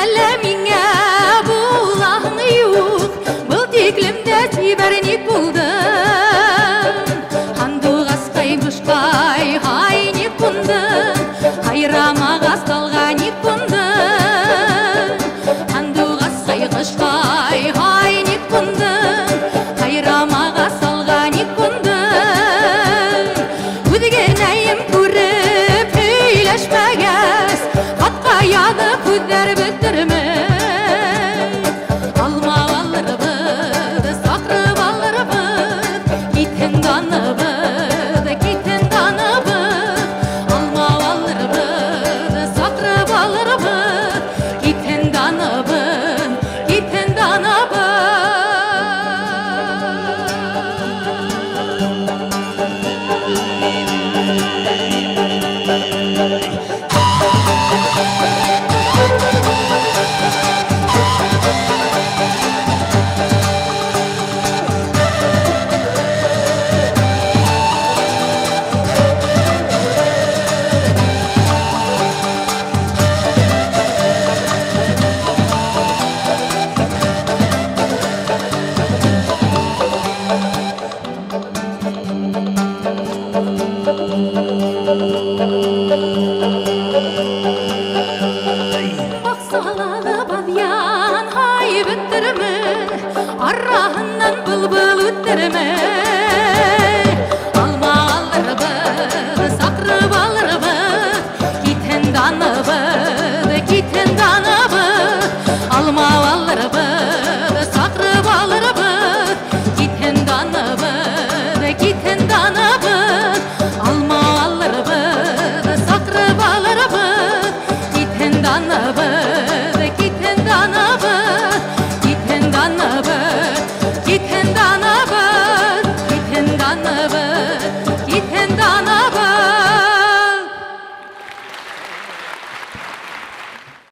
әлеміңе бұлағың юқ, бұл текілімді тибәрінек болды. Қанду қасқай бұшқай хайнек бұнды, қайрама қасталғанек бұнды. Қанду қасқай қышқай хайнек бұнды, қайрама қасталғанек бұнды. Өдеген әйім көріп үйләшмәгәс, қатқа яды көздер бүттірмі. Алма алырбыд, сақрып алырбыд, китін даныбыд, китін даныбыд. Алма алырбыд, сақрып алырбыд, китін даныбыд, китін даныбыд. Ақсалалы бадиян хай бүттірмін, аррағынан бұлбұл өттірмін. Алма алырбыд, сақрып алырбыд, китін даныбыд, китін даныбыд. Алма алырбыд, сақрып алырбыд, китін даныбыд, китін даныбыд. Alma alırбыд, сақрып алырбыд, китін даныбыд.